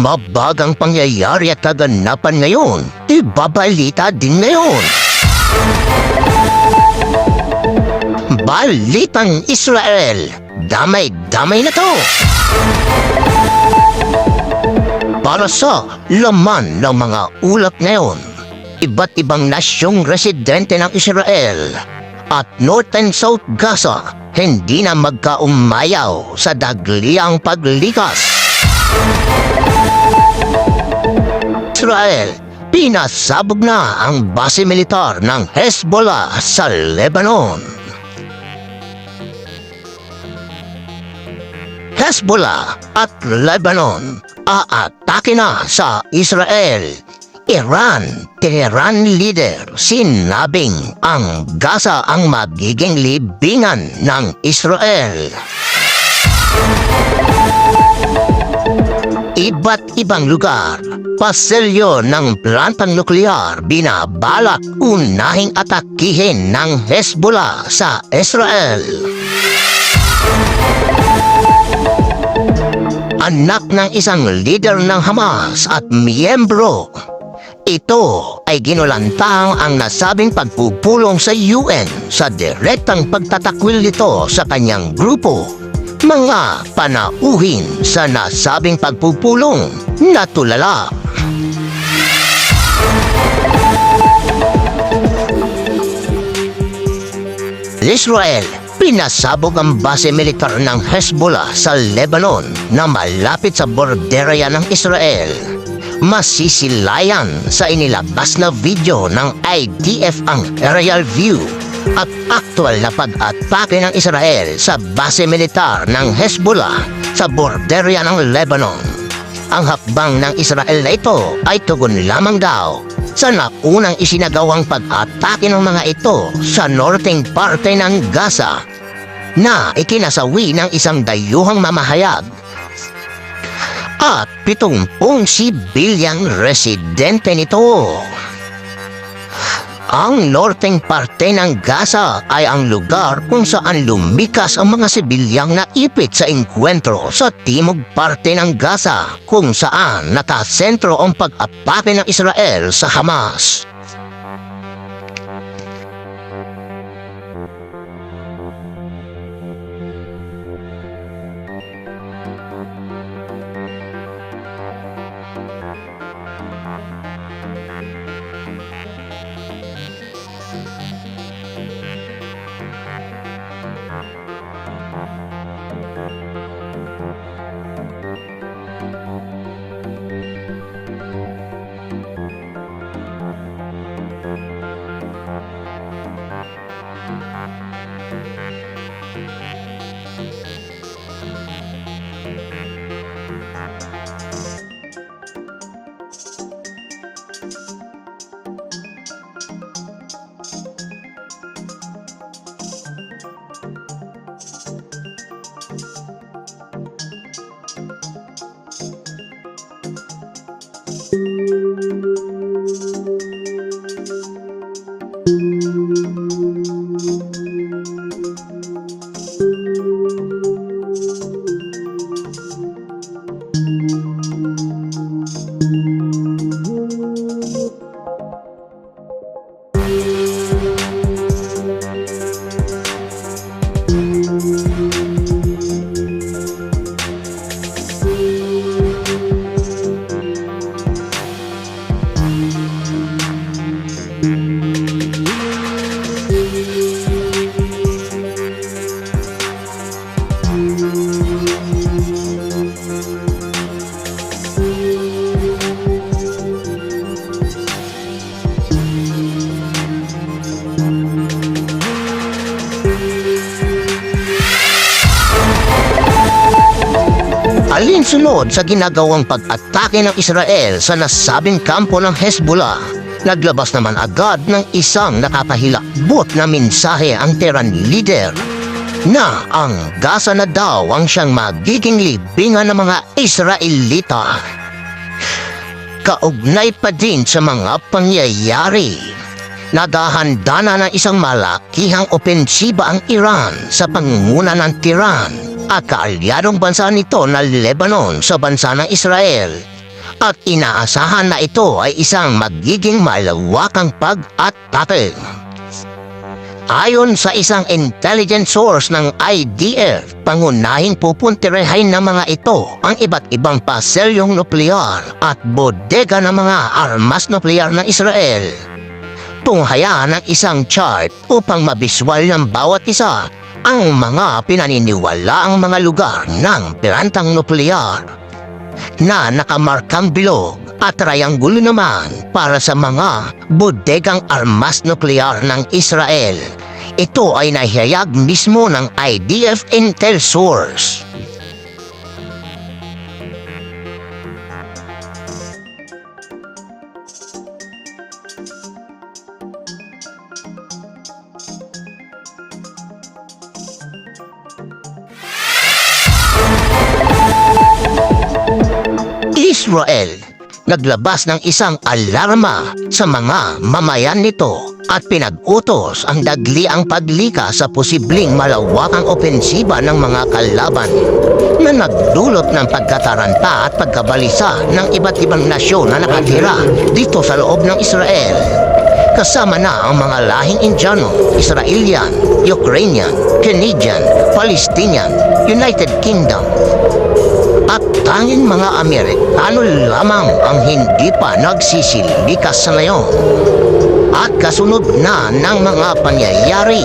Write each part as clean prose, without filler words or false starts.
mabagang pangyayari at kaganapan ngayon, ibabalita din ngayon. Balitang Israel, damay-damay na to. Para sa laman ng mga ulat ngayon, iba't ibang nasyong residente ng Israel at North and South Gaza hindi na magkaumayaw sa dagliang paglikas. Israel, pinasabog na ang base militar ng Hezbollah sa Lebanon. Hezbollah at Lebanon aatake na sa Israel. Tehran leader sinabing ang Gaza ang magiging libingan ng Israel. Iba't ibang lugar, pasilyo ng plantang nuklear binabalak unahing atakihin ng Hezbollah sa Israel. Anak ng isang leader ng Hamas at miyembro, ito ay ginulantang ang nasabing pagpupulong sa UN sa direktang pagtatakwil nito sa kanyang grupo. Mga panauhin sa nasabing pagpupulong na tulala. Israel, pinasabog ang base militar ng Hezbollah sa Lebanon na malapit sa borderya ng Israel. Masisilayan sa inilabas na video ng IDF ang aerial view at aktual na pag-atake ng Israel sa base militar ng Hezbollah sa borderya ng Lebanon. Ang hakbang ng Israel na ito ay tugon lamang daw sa naunang isinagawang pag-atake ng mga ito sa northeng parte ng Gaza na ikinasawi ng isang dayuhang mamahayag at 70 sibilyang residente nito. Ang northeng parte ng Gaza ay ang lugar kung saan lumikas ang mga sibilyang naipit sa engkwentro sa timog parte ng Gaza kung saan nakasentro ang pag-atake ng Israel sa Hamas. Alinsunod sa ginagawang pag-atake ng Israel sa nasabing kampo ng Hezbollah, naglabas naman agad ng isang nakakahilakbot na mensahe ang Tehran leader na ang Gaza na daw ang siyang magiging libingan ng mga Israelita. Kaugnay pa din sa mga pangyayari, naghahanda na ng isang malakihang opensiba ang Iran sa pangunguna ng Tehran at kaalyadong bansa nito na Lebanon sa bansa ng Israel at inaasahan na ito ay isang magiging malawakang pag-atake. Ayon sa isang intelligence source ng IDF, pangunahing pupuntirehin ng mga ito ang iba't ibang paselyong nuklear at bodega ng mga armas nuklear ng Israel. Tunghayaan ng isang chart upang mabiswal ng bawat isa ang mga pinaniniwalaang mga lugar ng pirantang nuklear na nakamarkang bilog at trianggulo naman para sa mga bodegang armas nuklear ng Israel. Ito ay nahihayag mismo ng IDF Intel source. Israel naglabas ng isang alarma sa mga mamayan nito at pinag-utos ang dagliang paglika sa posibleng malawakang opensiba ng mga kalaban na nagdulot ng pagkataranta at pagkabalisa ng iba't ibang nasyon na nakatira dito sa loob ng Israel. Kasama na ang mga lahing Indiano, Israelian, Ukrainian, Canadian, Palestinian, United Kingdom, at tanging mga Amerikano lamang ang hindi pa nagsisilikas sa ngayon. At kasunod na ng mga pangyayari,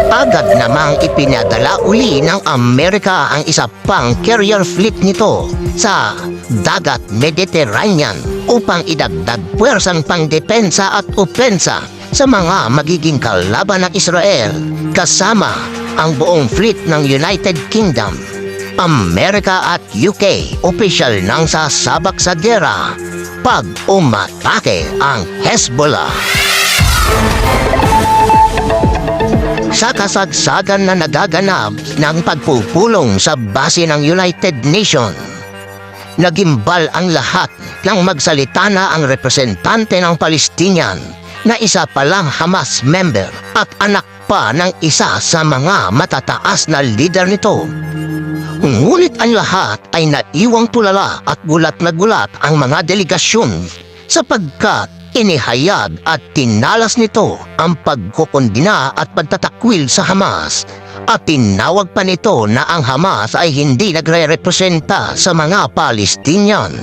agad namang ipinadala uli ng Amerika ang isa pang carrier fleet nito sa dagat Mediterranean upang idagdag puwersang pangdepensa at opensa sa mga magiging kalaban ng Israel, kasama ang buong fleet ng United Kingdom, Amerika at UK. Opisyal nang sasabak sa gera pag umatake ang Hezbollah. Sa kasagsagan na nagaganap ng pagpupulong sa base ng United Nations, nagimbal ang lahat nang magsalita na ang representante ng Palestinian na isa palang Hamas member at anak pa ng isa sa mga matataas na leader nito. Ngunit ang lahat ay naiwang tulala at gulat na gulat ang mga delegasyon sapagkat inihayag at tinalas nito ang pagkukondina at pagtatakwil sa Hamas at tinawag pa nito na ang Hamas ay hindi nagre-representa sa mga Palestinian,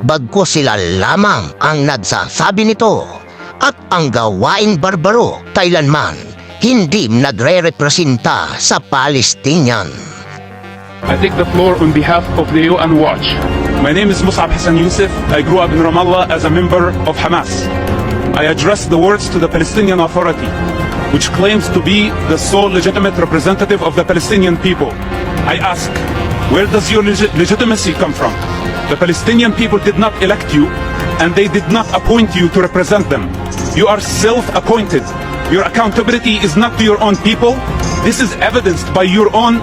bagkus sila lamang ang nagsasabi nito at ang gawaing barbaro kailanman hindi nagre-representa sa Palestinian. I take the floor on behalf of the UN Watch. My name is Mus'ab Hassan Youssef. I grew up in Ramallah as a member of Hamas. I address the words to the Palestinian Authority, which claims to be the sole legitimate representative of the Palestinian people. I ask, where does your legitimacy come from? The Palestinian people did not elect you, and they did not appoint you to represent them. You are self-appointed. Your accountability is not to your own people. This is evidenced by your own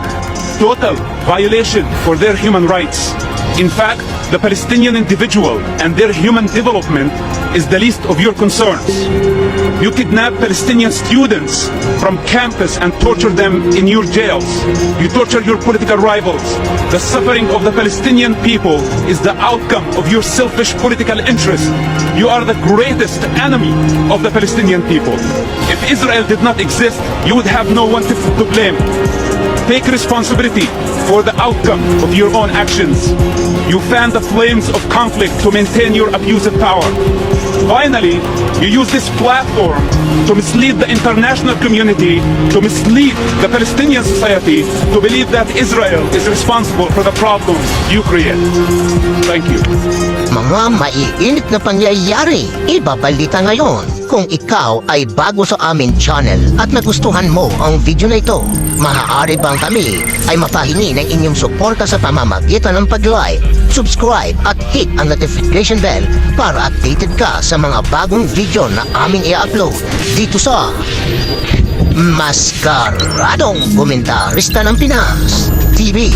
total violation for their human rights. In fact, the Palestinian individual and their human development is the least of your concerns. You kidnap Palestinian students from campus and torture them in your jails. You torture your political rivals. The suffering of the Palestinian people is the outcome of your selfish political interest. You are the greatest enemy of the Palestinian people. If Israel did not exist, you would have no one to blame. Take responsibility for the outcome of your own actions. You fan the flames of conflict to maintain your abusive power. Finally, you use this platform to mislead the international community, to mislead the Palestinian society, to believe that Israel is responsible for the problems you create. Thank you. Mga maiinit na pangyayari, ibabalita ngayon. Kung ikaw ay bago sa aming channel at nagustuhan mo ang video na ito, maaari bang kami ay mapahingi ng inyong suporta sa pamamagitan ng pag-like, subscribe at hit ang notification bell para updated ka sa mga bagong video na aming i-upload dito sa Mascaradong Komentarista ng Pinas TV.